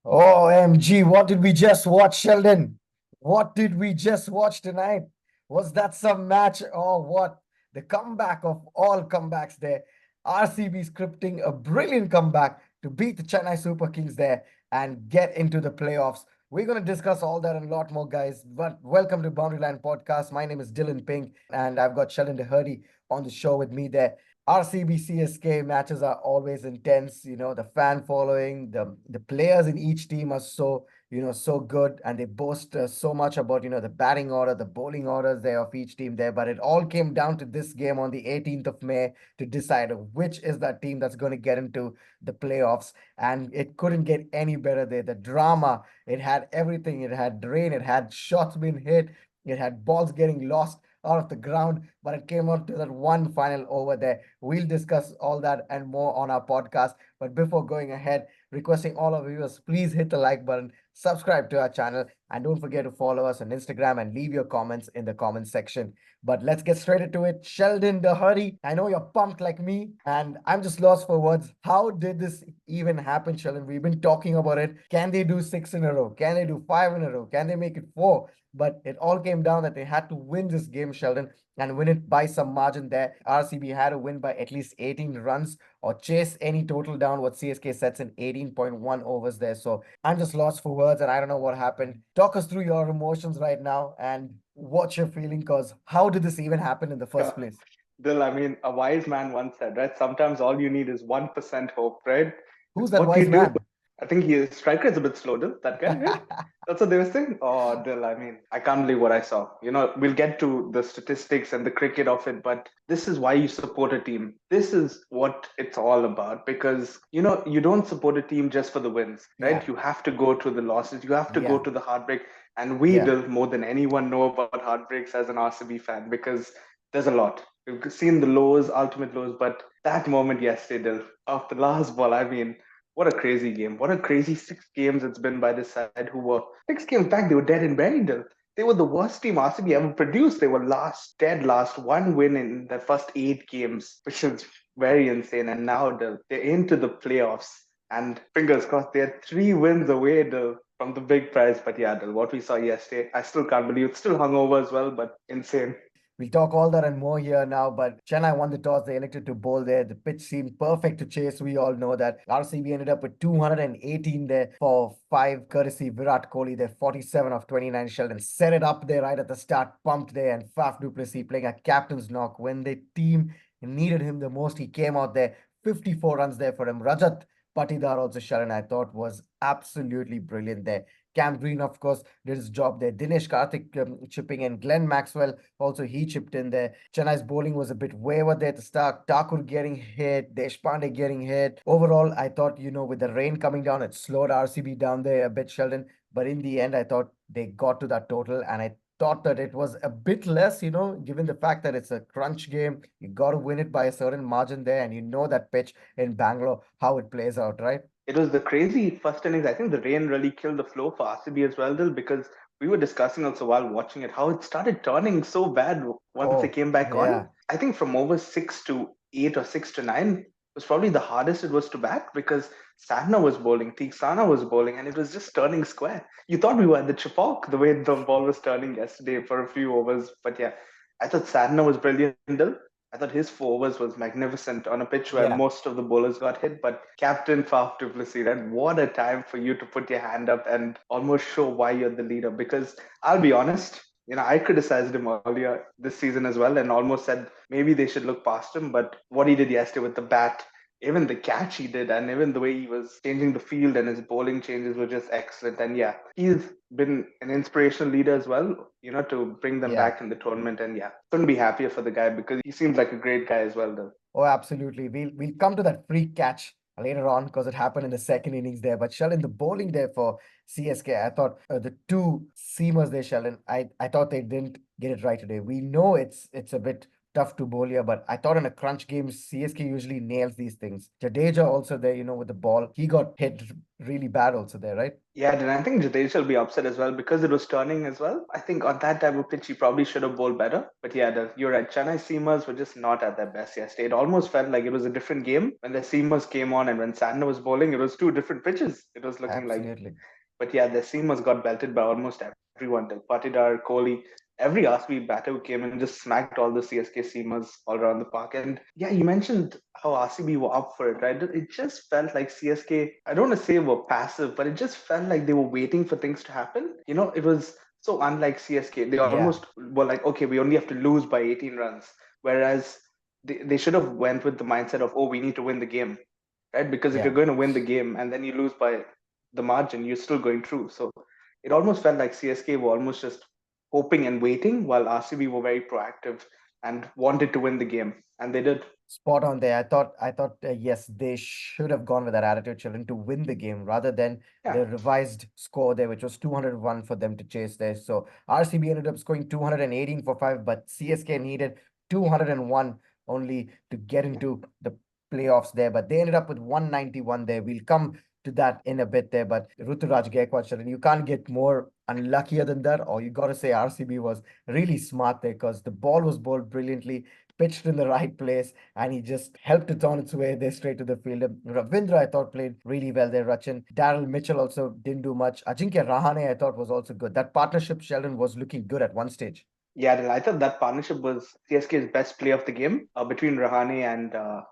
OMG, what did we just watch, Sheldon? What did we just watch tonight? Was that some match or what? The comeback of all comebacks there. RCB scripting a brilliant comeback to beat the Chennai Super Kings there and get into the playoffs. We're going to discuss all that and a lot more, guys. But welcome to Boundary Line Podcast. My name is Dillon Pink, and I've got Sheldon Dougherty on the show with me there. RCB CSK matches are always intense. The fan following, the players in each team are so good, and they boast so much about the batting order, the bowling orders there of each team there. But it all came down to this game on the 18th of May to decide which is that team that's going to get into the playoffs, and it couldn't get any better there. The drama, it had everything. It had rain, it had shots being hit, it had balls getting lost out of the ground, but it came on to that one final over there. We'll discuss all that and more on our podcast. But before going ahead, requesting all of you, please hit the like button, subscribe to our channel, and don't forget to follow us on Instagram and leave your comments in the comment section. But let's get straight into it. Sheldon Dougherty, I know you're pumped like me, and I'm just lost for words. How did this even happen, Sheldon? We've been talking about it. Can they do six in a row? Can they do five in a row? Can they make it four? But it all came down that they had to win this game, Sheldon, and win it by some margin there. RCB had to win by at least 18 runs or chase any total down what CSK sets in 18.1 overs there. So I'm just lost for words and I don't know what happened. Talk us through your emotions right now and what you're feeling, because how did this even happen in the Yeah. first place? Bill, I mean, a wise man once said, right? Sometimes all you need is 1% hope, right? Who's that What you wise do, man? I think striker is a bit slow, Dill, that guy, right? That's what they were saying. Oh, Dill, I mean, I can't believe what I saw. We'll get to the statistics and the cricket of it, but this is why you support a team. This is what it's all about because, you don't support a team just for the wins, Yeah, right? You have to go through the losses, you have to go yeah, to the heartbreak. And we, yeah. Dill, more than anyone know about heartbreaks as an RCB fan because there's a lot. We've seen the lows, ultimate lows, but that moment yesterday, Dill, of the last ball, I mean, what a crazy game. What a crazy 6 games it's been by this side who were 6 games back, they were dead and buried. They were the worst team RCB ever produced. They were dead last, one win in the first 8 games, which is very insane. And now they're into the playoffs. And fingers crossed, they're 3 wins away from the big prize. But yeah, what we saw yesterday, I still can't believe it's still hungover as well, but insane. We'll talk all that and more here now, but Chennai won the toss. They elected to bowl there. The pitch seemed perfect to chase. We all know that. RCB ended up with 218 there for five, courtesy Virat Kohli. They're 47 of 29. Sheldon set it up there right at the start, pumped there, and Faf du Plessis playing a captain's knock. When the team needed him the most, he came out there. 54 runs there for him. Rajat Patidar also, Sheldon, I thought was absolutely brilliant there. Cam Green, of course, did his job there. Dinesh Karthik chipping in. Glenn Maxwell also, he chipped in there. Chennai's bowling was a bit wayward there at the start. Thakur getting hit, Deshpande getting hit. Overall, I thought, with the rain coming down, it slowed RCB down there a bit, Sheldon. But in the end, I thought they got to that total, and I thought that it was a bit less, given the fact that it's a crunch game. You got to win it by a certain margin there, and you know that pitch in Bangalore, how it plays out, right? It was the crazy first innings. I think the rain really killed the flow for RCB as well, Dil, because we were discussing also while watching it how it started turning so bad once they Oh, came back on. yeah. I think from over 6 to 8 or 6 to 9 was probably the hardest it was to bat because Sadhana was bowling, Theeksana was bowling, and it was just turning square. You thought we were at the Chapok the way the ball was turning yesterday for a few overs. But yeah, I thought Sadhana was brilliant, Dil. I thought his 4 overs was magnificent on a pitch where Yeah. most of the bowlers got hit. But Captain Faf du Plessis, and what a time for you to put your hand up and almost show why you're the leader. Because I'll be honest, I criticized him earlier this season as well and almost said maybe they should look past him. But what he did yesterday with the bat, even the catch he did, and even the way he was changing the field and his bowling changes were just excellent. And yeah, he's been an inspirational leader as well, to bring them Yeah. back in the tournament. And yeah, couldn't be happier for the guy because he seems like a great guy as well, though. Oh, absolutely. We'll come to that free catch later on because it happened in the second innings there. But Sheldon, the bowling there for CSK, I thought the two seamers there, Sheldon, I thought they didn't get it right today. We know it's a bit tough to bowl here, but I thought in a crunch game, CSK usually nails these things. Jadeja also there, with the ball. He got hit really bad also there, right? Yeah, then I think Jadeja will be upset as well because it was turning as well. I think on that type of pitch, he probably should have bowled better. But yeah, you're right. Chennai seamers were just not at their best yesterday. It almost felt like it was a different game when the seamers came on and when Sandner was bowling. It was two different pitches. It was looking like. Absolutely. But yeah, the seamers got belted by almost everyone. The Patidar, Kohli, every RCB batter who came in just smacked all the CSK seamers all around the park. And yeah, you mentioned how RCB were up for it, right? It just felt like CSK, I don't want to say were passive, but it just felt like they were waiting for things to happen. It was so unlike CSK. They Yeah, almost were like, okay, we only have to lose by 18 runs. Whereas they should have went with the mindset of, oh, we need to win the game, right? Because if yeah. you're going to win the game and then you lose by the margin, you're still going through. So it almost felt like CSK were almost just hoping and waiting while RCB were very proactive and wanted to win the game. And they did. Spot on there. I thought, yes, they should have gone with that attitude, children, to win the game rather than Yeah. the revised score there, which was 201 for them to chase there. So RCB ended up scoring 218 for five, but CSK needed 201 only to get Yeah. into the playoffs there. But they ended up with 191 there. We'll come to that in a bit there. But Ruturaj Gaikwad, children, you can't get more unluckier than that, or you got to say RCB was really smart there because the ball was bowled brilliantly, pitched in the right place, and he just helped it on its way there straight to the field. Ravindra, I thought, played really well there. Rachin. Daryl Mitchell also didn't do much. Ajinkya Rahane, I thought, was also good. That partnership, Sheldon, was looking good at one stage. Yeah, I thought that partnership was CSK's best play of the game between Rahane and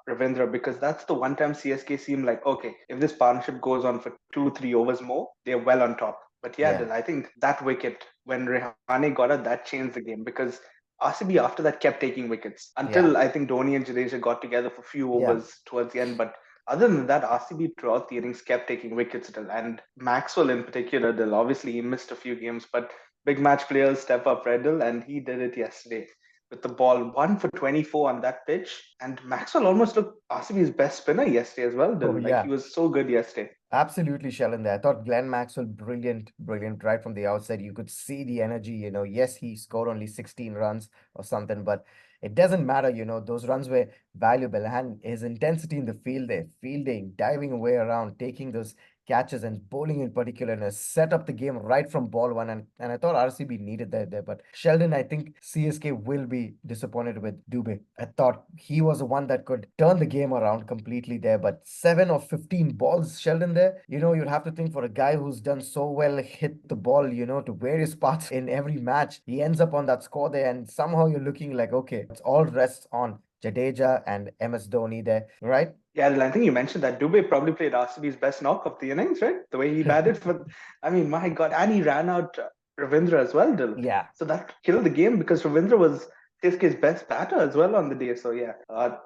Ravindra because that's the one time CSK seemed like, okay, if this partnership goes on for 2, 3 overs more, they're well on top. But yeah, Yeah, Dil, I think that wicket, when Rahane got it, that changed the game because RCB after that kept taking wickets yeah, until I think Dhoni and Jadeja got together for a few yeah. overs towards the end. But other than that, RCB throughout the innings kept taking wickets still. And Maxwell in particular, Dil, obviously he missed a few games, but big match players step up, Reddill, and he did it yesterday with the ball 1 for 24 on that pitch. And Maxwell almost looked RCB's best spinner yesterday as well, Oh, Dill. Like he yeah. was so good yesterday. Absolutely, Sheldon there. I thought Glenn Maxwell, brilliant, brilliant right from the outset. You could see the energy, Yes, he scored only 16 runs or something, but it doesn't matter, those runs were valuable. And his intensity in the field there, fielding, diving away around, taking those catches and bowling in particular, and has set up the game right from ball one. And I thought RCB needed that there. But Sheldon, I think CSK will be disappointed with Dubé. I thought he was the one that could turn the game around completely there. But 7 of 15 balls, Sheldon, there, you'd have to think for a guy who's done so well, hit the ball, to various parts in every match. He ends up on that score there, and somehow you're looking like, okay, it's all rests on Jadeja and MS Dhoni there, right? Yeah, Dill, I think you mentioned that Dubé probably played RCB's best knock of the innings, right? The way he batted for, I mean, my God, and he ran out Ravindra as well, Dill. Yeah. So that killed the game because Ravindra was CSK's best batter as well on the day. So yeah,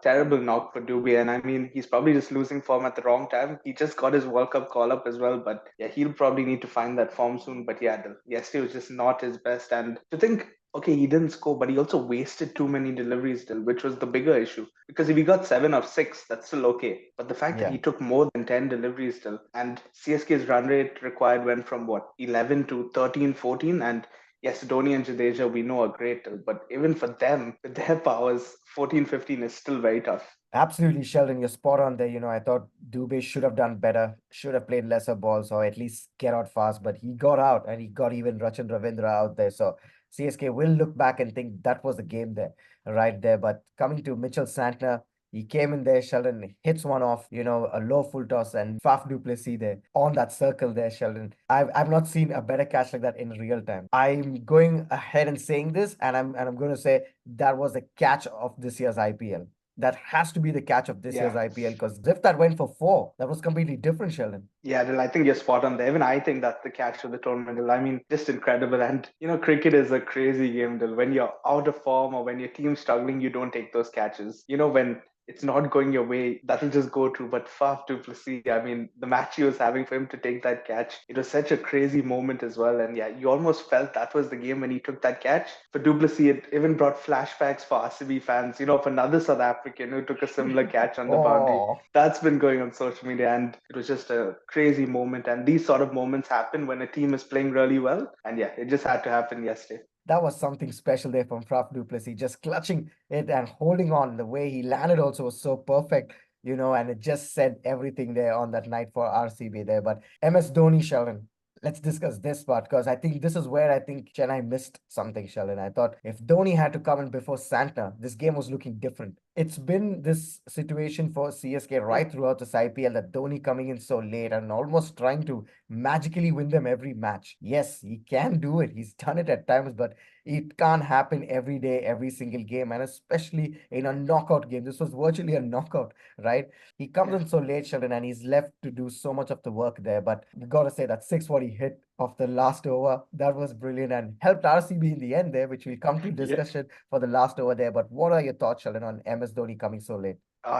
terrible knock for Dubé. And I mean, he's probably just losing form at the wrong time. He just got his World Cup call up as well. But yeah, he'll probably need to find that form soon. But yeah, yesterday was just not his best. And to think, okay, he didn't score, but he also wasted too many deliveries still, which was the bigger issue. Because if he got 7 of 6, that's still okay. But the fact that Yeah. he took more than 10 deliveries still, and CSK's run rate required went from what, 11 to 13, 14, and yes, Dhoni and Jadeja we know are great, but even for them, with their powers, 14, 15 is still very tough. Absolutely, Sheldon, you're spot on there. I thought Dubé should have done better, should have played lesser balls or at least get out fast, but he got out and he got even Rachin Ravindra out there. So CSK will look back and think that was the game there, right there. But coming to Mitchell Santner, he came in there, Sheldon hits one off, a low full toss, and Faf du Plessis there on that circle there, Sheldon. I've not seen a better catch like that in real time. I'm going ahead and saying this, and I'm going to say that was the catch of this year's IPL. That has to be the catch of this year's Yeah. IPL because if that went for four, that was completely different, Sheldon. Yeah, Dil, I think you're spot on there. Even I think that's the catch of the tournament, Dil. I mean, just incredible. And, cricket is a crazy game, Dil. When you're out of form or when your team's struggling, you don't take those catches. When it's not going your way, that'll just go through. But Faf du Plessis, I mean, the match he was having for him to take that catch, it was such a crazy moment as well. And yeah, you almost felt that was the game when he took that catch. For du Plessis, it even brought flashbacks for RCB fans, of another South African who took a similar catch on the boundary. Oh, That's been going on social media, and it was just a crazy moment. And these sort of moments happen when a team is playing really well. And yeah, it just had to happen yesterday. that was something special there from Faf du Plessis, just clutching it and holding on. The way he landed also was so perfect, and it just said everything there on that night for RCB there. But MS Dhoni, Sheldon, let's discuss this part because I think this is where I think Chennai missed something, Sheldon. I thought if Dhoni had to come in before Santner, this game was looking different. It's been this situation for CSK right throughout this IPL that Dhoni coming in so late and almost trying to magically win them every match. Yes, he can do it. He's done it at times, but it can't happen every day, every single game, and especially in a knockout game. This was virtually a knockout, right? He comes Yeah. in so late, Sheldon, and he's left to do so much of the work there. But you gotta say that 640 hit of the last over, that was brilliant and helped RCB in the end there, which we'll come to Yeah. discussion for the last over there. But what are your thoughts, Sheldon, on MS Dhoni coming so late?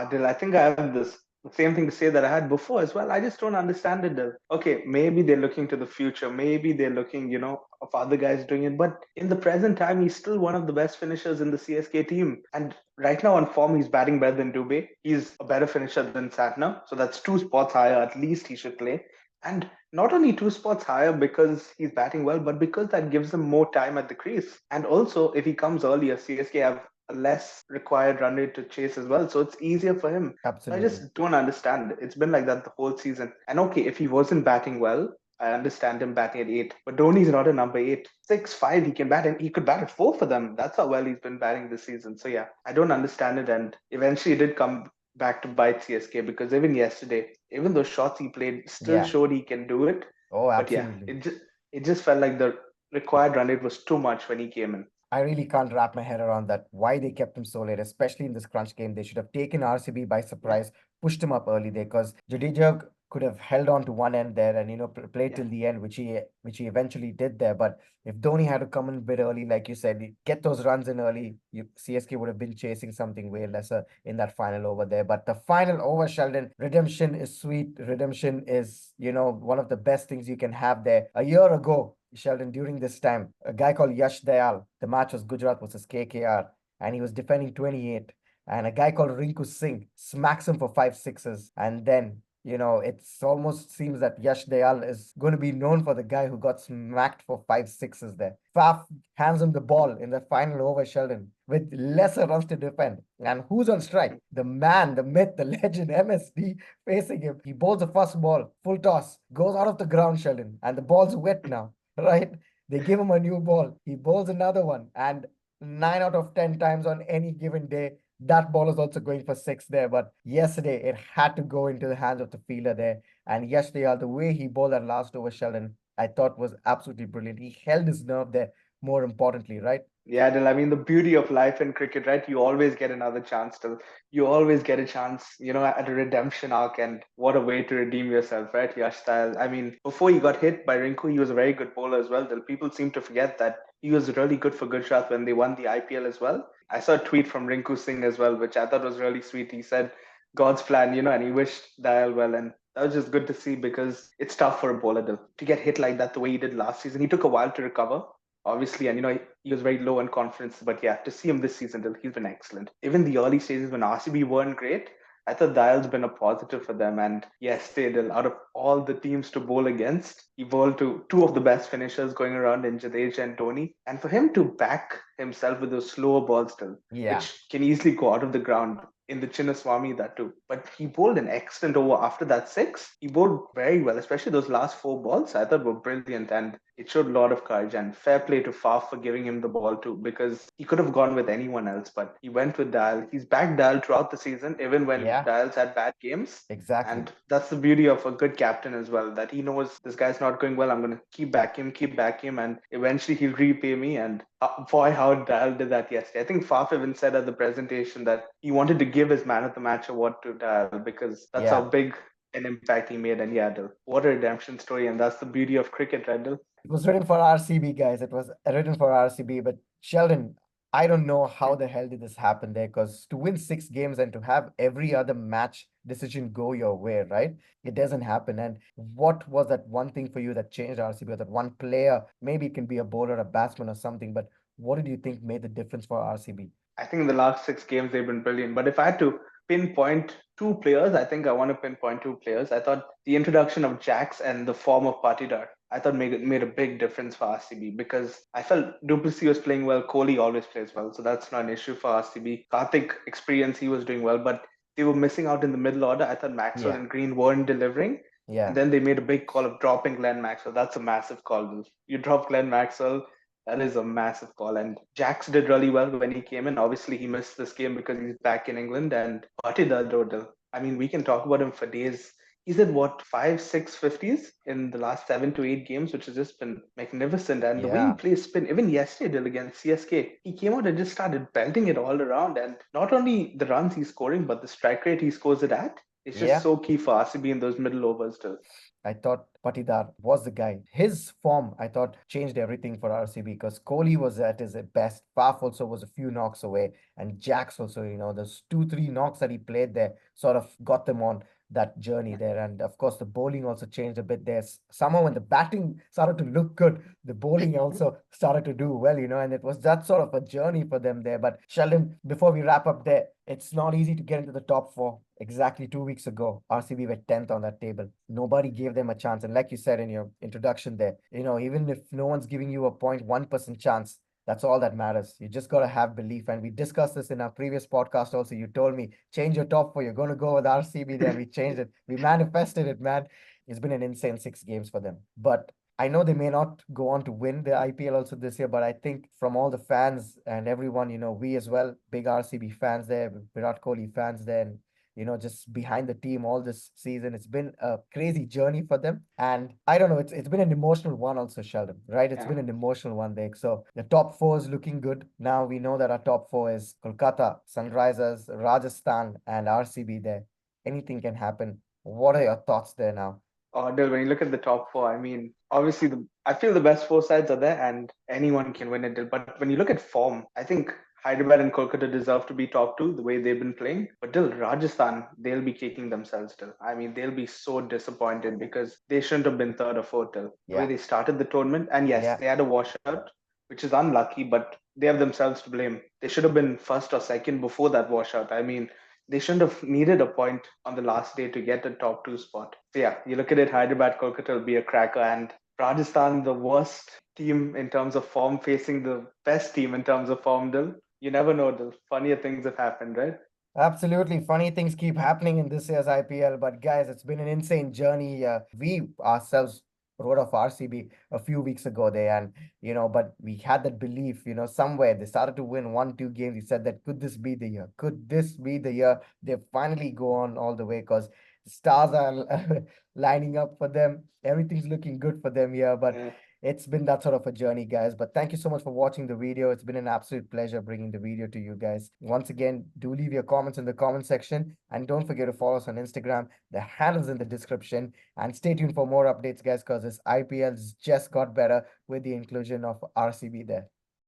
Dil, I think I have this the same thing to say that I had before as well. I just don't understand it, Dil. Okay, maybe they're looking to the future. Maybe they're looking, of other guys doing it. But in the present time, he's still one of the best finishers in the CSK team. And right now on form, he's batting better than Dubé. He's a better finisher than Satner. So that's two spots higher. At least he should play. And not only two spots higher because he's batting well, but because that gives him more time at the crease. And also, if he comes earlier, CSK have a less required run rate to chase as well. So it's easier for him. I Absolutely. just don't understand. It's been like that the whole season. And okay, if he wasn't batting well, I understand him batting at eight. But Dhoni's not a number eight. 6'5", he can bat and he could bat at four for them. That's how well he's been batting this season. So yeah, I don't understand it. And eventually it did come back to bite CSK because even yesterday, even those shots he played still Yeah. showed he can do it. Oh, But yeah, absolutely. it just felt like the required run rate was too much when he came in. I really can't wrap my head around that. Why they kept him so late, especially in this crunch game. They should have taken RCB by Yeah, surprise, pushed him up early there, because Jadeja could have held on to one end there and played yeah. till the end, which he eventually did there. But if Dhoni had to come in a bit early, like you said, get those runs in early, CSK would have been chasing something way lesser in that final over there. But the final over, Sheldon, redemption is sweet. Redemption is one of the best things you can have there. A year ago, Sheldon, during this time, a guy called Yash Dayal, the match was Gujarat versus KKR, and he was defending 28. And a guy called Rinku Singh smacks him for five sixes. And then, it almost seems that Yash Dayal is going to be known for the guy who got smacked for five sixes there. Faf hands him the ball in the final over, Sheldon, with lesser runs to defend. And who's on strike? The man, the myth, the legend, MSD facing him. He bowls the first ball, full toss, goes out of the ground, Sheldon, and the ball's wet now. Right? They give him a new ball. He bowls another one, and 9 out of 10 times on any given day, that ball is also going for six there. But yesterday, it had to go into the hands of the fielder there. And yesterday, the way he bowled that last over, Sheldon, I thought was absolutely brilliant. He held his nerve there, more importantly, right? Yeah, Dil, I mean, the beauty of life in cricket, right? You always get another chance to, you always get a chance, at a redemption arc, and what a way to redeem yourself, right? Yash style. I mean, before he got hit by Rinku, he was a very good bowler as well. Dil. People seem to forget that he was really good for Gujarat when they won the IPL as well. I saw a tweet from Rinku Singh as well, which I thought was really sweet. He said, God's plan, and he wished Dayal well. And that was just good to see because it's tough for a bowler to get hit like that the way he did last season. He took a while to recover obviously, and he was very low in confidence. But yeah, to see him this season, he's been excellent. Even the early stages when RCB weren't great, I thought Dial's been a positive for them. And yes, they did. Out of all the teams to bowl against, he bowled to two of the best finishers going around in Jadeja and Tony. And for him to back himself with those slower balls still, Yeah, which can easily go out of the ground in the Chinnaswamy that too. But he bowled an excellent over after that six. He bowled very well, especially those last four balls. I thought were brilliant, and it showed a lot of courage. And fair play to Faf for giving him the ball too, because he could have gone with anyone else, but he went with Dial. He's backed Dial throughout the season, even when yeah, Dial's had bad games. exactly. And that's the beauty of a good captain as well, that he knows this guy's not going well. I'm going to keep back him, and eventually he'll repay me. And boy, how Dial did that yesterday. I think Faf even said at the presentation that he wanted to give his man of the match award to Dial because that's how Yeah. big an impact he made. And yeah, Dil, what a redemption story. And that's the beauty of cricket, right, Dil? It was written for RCB, guys. It was written for RCB. But Sheldon, I don't know how the hell did this happen there, because to win six games and to have every other match decision go your way, right? It doesn't happen. And what was that one thing for you that changed RCB, or that one player? Maybe it can be a bowler, a batsman, or something. But what did you think made the difference for RCB? I think in the last six games they've been brilliant. But if I had to pinpoint two players, I think I want to pinpoint two players. I thought the introduction of Jax and the form of Patidar, I thought made a big difference for RCB because I felt Duplessis was playing well. Kohli always plays well, so that's not an issue for RCB. Karthik experience, he was doing well, but they were missing out in the middle order. I thought Maxwell Yeah, and Green weren't delivering. And yeah, then they made a big call of dropping Glenn Maxwell. That's a massive call, Will. You drop Glenn Maxwell, that is a massive call. And Jax did really well when he came in. Obviously, he missed this game because he's back in England. And Patidar Dodal, I mean, we can talk about him for days. He's at what, five, six fifties in the last 7 to 8 games, which has just been magnificent. And the way he yeah. plays spin, even yesterday Dil, against CSK, he came out and just started belting it all around. And not only the runs he's scoring, but the strike rate he scores it at. It's just Yeah, so key for RCB in those middle overs, Dil. I thought Patidar was the guy. His form, I thought, changed everything for RCB because Kohli was at his best. Faf also was a few knocks away. And Jax also, those 2, 3 knocks that he played there sort of got them on that journey there. And of course, the bowling also changed a bit there. Somehow, when the batting started to look good, the bowling also started to do well, and it was that sort of a journey for them there. But Sheldon, before we wrap up there, it's not easy to get into the top four. Exactly 2 weeks ago, RCB were 10th on that table. Nobody gave them a chance. And like you said in your introduction there, even if no one's giving you a 0.1% chance, that's all that matters. You just got to have belief. And we discussed this in our previous podcast also. You told me, change your top four. You're going to go with RCB there. And we changed it. We manifested it, man. It's been an insane 6 games for them. But I know they may not go on to win the IPL also this year, but I think from all the fans and everyone, we as well, big RCB fans there, Virat Kohli fans there, and just behind the team all this season. It's been a crazy journey for them. And I don't know, it's been an emotional one also, Sheldon, right? It's Yeah. been an emotional one there. So the top four is looking good. Now we know that our top four is Kolkata, Sunrisers, Rajasthan, and RCB there. Anything can happen. What are your thoughts there now? Dil, when you look at the top four, I mean, obviously, I feel the best four sides are there and anyone can win it. Dil. But when you look at form, I think Hyderabad and Kolkata deserve to be top two the way they've been playing. But Dil, Rajasthan, they'll be kicking themselves still. I mean, they'll be so disappointed because they shouldn't have been third or fourth Dil. The way Yeah, they started the tournament. And yes, yeah. they had a washout, which is unlucky, but they have themselves to blame. They should have been first or second before that washout. I mean, they shouldn't have needed a point on the last day to get a top two spot. So yeah, you look at it, Hyderabad, Kolkata will be a cracker, and Rajasthan, the worst team in terms of form, facing the best team in terms of form, Dil. You never know, Dil. Funnier things have happened, right? Absolutely. Funny things keep happening in this year's IPL. But guys, it's been an insane journey. We ourselves wrote off RCB a few weeks ago there. And, but we had that belief, somewhere they started to win 1, 2 games. We said that could this be the year? Could this be the year they finally go on all the way? Because stars are lining up for them. Everything's looking good for them here. But Yeah. it's been that sort of a journey, guys. But thank you so much for watching the video. It's been an absolute pleasure bringing the video to you guys. Once again, do leave your comments in the comment section. And don't forget to follow us on Instagram. The handle's in the description. And stay tuned for more updates, guys, because this IPL just got better with the inclusion of RCB there.